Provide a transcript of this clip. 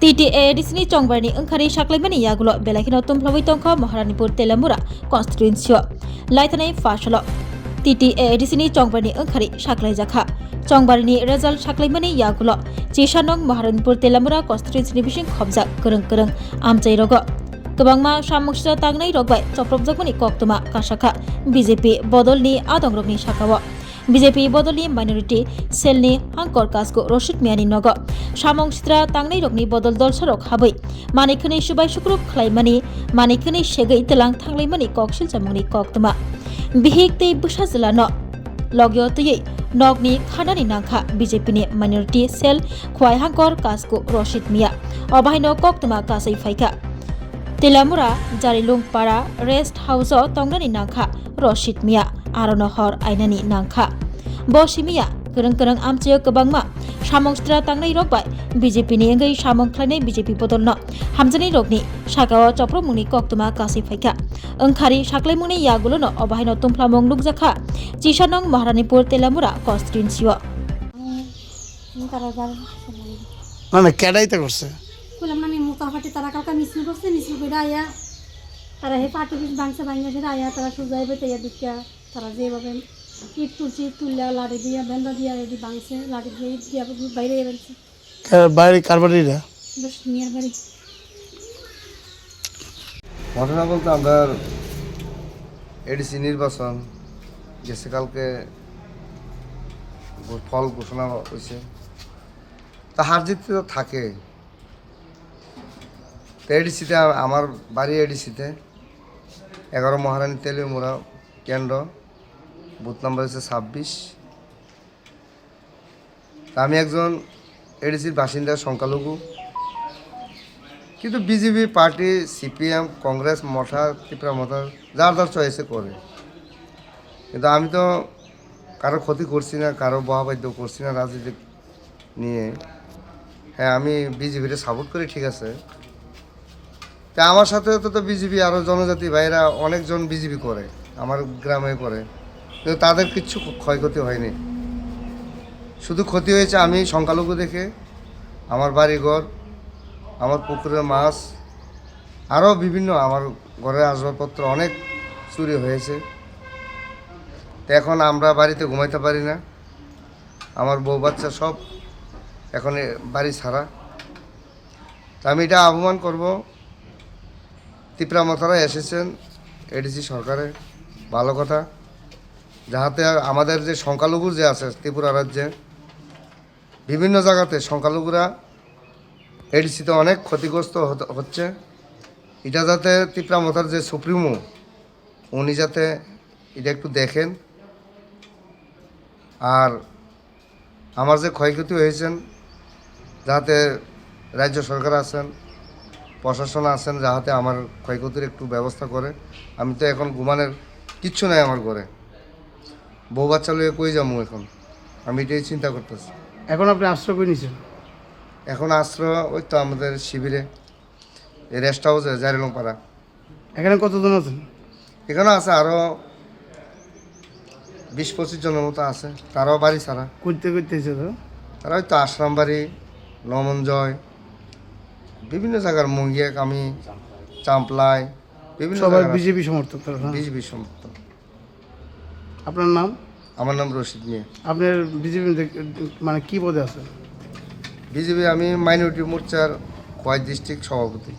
TTADCनि चंगबारनि ओंखारि साख्लायमानि यागुल बेलाखिनो तुमफ्लाबै तंख महारानीपुर तेलामुरा कन्स्टिट्युएन्सियाव लायथानाय फासल TTADCनि चंगबारनि ओंखारि साख्लायजाखा चंगबारनि रेजाल्ट साख्लायमानि यागुल चिसानं महारानीपुर तेलामुरा कन्स्टिट्युएन्सिनि बिसिं खबजा गोरों आमचाइ रग गोबांमा सामुखसिरा तांनाय रगबाय चप्रबजाकमानि कक्तमा कासाखा BJP बदलनि आदंरगनि साखाव BJP बदलनि माइनरिटी सेलनि हांकर कासको रशिद मियानि नग सामंसित्रा तांनाय रगनि बदल दल सरक हाबै मानिखनै सुबाय सुक्रुब खलायमानि मानिखनै सेगै तेलां थांलायमानि ककसिल जामुंनि कक्तमा बिहिक तै बुसाजिला न लग्यो तयै नगनि खानानि नांखा BJP नि माइनरिटी सेल खवाय हांकर कासको रशिद मिया अबाहायनो कक्तमा कासै फायखा तेलामुरा जारिलुं पारा रेस्ट हाउस तंगनानि नांखा रशिद मिया आरोनो हर आयनानि नांखा बसिमिया गोरों आमचेयो गोबांमा सामंसित्रा तांनाय रगबाय BJP नि एंगै सामं खलायनाय BJP बदलनो हामजानाय रगनि सागाव चप्रमुंनि कक्तमा कासै फायखा ओंखारि साख्लायमुंनि यागुलनो अबाहायनो तुमफ्लामुं नुगजाखा चिसानं महारानीपुर तेलामुरा कन्स्टिट्युएन्सियाव মানে কেডাইতে করছে বললাম না আমি মোটামুটি তারা কালকে মিছিল করছে মিছিল করে আয়া তারা হে পার্টি পিস ভাঙছে ভাঙে সেটা আয়া তারা সোজাই বেতে দিকা তারা যেভাবে ইট তুলছি তুললা লাড়ি দিয়া বেন্দা দিয়া রেডি ভাঙছে লাড়ি দিয়ে ইট দিয়া বাইরে বেরছে বাইরে কারবারিরা বেশ নিয়ার বাড়ি ঘটনা বলতে আমরা এডিসি নির্বাচন গেছে কালকে ফল ঘোষণা হয়েছে তা হার জিত তো থাকে তো এডিসিতে আমার বাড়ি এডিসিতে 11 মহারানী তেলিয়ামুরা কেন্দ্র বুথ নাম্বার হচ্ছে 26। তা আমি একজন এডিসির বাসিন্দা সংখ্যালঘু, কিন্তু বিজেপি পার্টি CPM কংগ্রেস মঠা ত্রিপুরা মঠা যার চয়েসে করে, কিন্তু আমি তো কারো ক্ষতি করছি না, কারো বহাবাদ্য করছি না রাজনীতি নিয়ে। হ্যাঁ, আমি বিজেপিকে সাপোর্ট করি, ঠিক আছে। তা আমার সাথে তো বিজেপি আরও জনজাতি ভাইরা অনেকজন বিজেপি করে, আমার গ্রামে করে, কিন্তু তাদের কিচ্ছু ক্ষয়ক্ষতি হয়নি। শুধু ক্ষতি হয়েছে আমি সংখ্যালঘু দেখে আমার বাড়িঘর, আমার পুকুরের মাছ, আরও বিভিন্ন আমার ঘরের আসবাবপত্র অনেক চুরি হয়েছে। তো এখন আমরা বাড়িতে ঘুমাইতে পারি না, আমার বউ বাচ্চা সব এখন বাড়ি ছাড়া। তা আমি এটা আহ্বান করব, ত্রিপুরা মথারা এসেছেন এডিসি সরকারে, ভালো কথা, যাহাতে আমাদের যে সংখ্যালঘু যে আছে ত্রিপুরা রাজ্যে বিভিন্ন জায়গাতে সংখ্যালঘুরা এডিসিতে অনেক ক্ষতিগ্রস্ত হচ্ছে। এটা যাতে ত্রিপুরা মথার যে সুপ্রিমো উনি যাতে এটা একটু দেখেন, আর আমার যে ক্ষয়ক্ষতি হয়েছেন যাতে রাজ্য সরকার আছেন, প্রশাসন আছেন, যাহাতে আমার ক্ষয়ক্ষতির একটু ব্যবস্থা করে। আমি তো এখন ঘুমানোর কিচ্ছু নাই আমার ঘরে, বউ বাচ্চা লইয়ে কই যাবো এখন, আমি এটাই চিন্তা করতেছি। এখন আপনি আশ্রয় করে নিয়েছেন? এখন আশ্রয় ওই তো আমাদের শিবিরে, এই রেস্ট হাউসে জারিলং পাড়া। এখানে কতজন আছেন? এখানে আছে আরও 20-25 জনের মতো আছে, তারাও বাড়ি ছাড়া। করতে এসে তো তারা ওই তো আশ্রাম বাড়ি, নমনজয়, বিভিন্ন জায়গার মুঙ্গিয়া কামি, চাম্পলাই, বিভিন্ন সবাই বিজেপি সমর্থক তারা? বিজেপি সমর্থক। আপনার নাম? আমার নাম রশিদ মিয়া। আপনার বিজেপি মানে কি পদে আছেন? বিজেপি আমি মাইনরিটি মোর্চার 5 ডিস্ট্রিক্ট সভাপতি।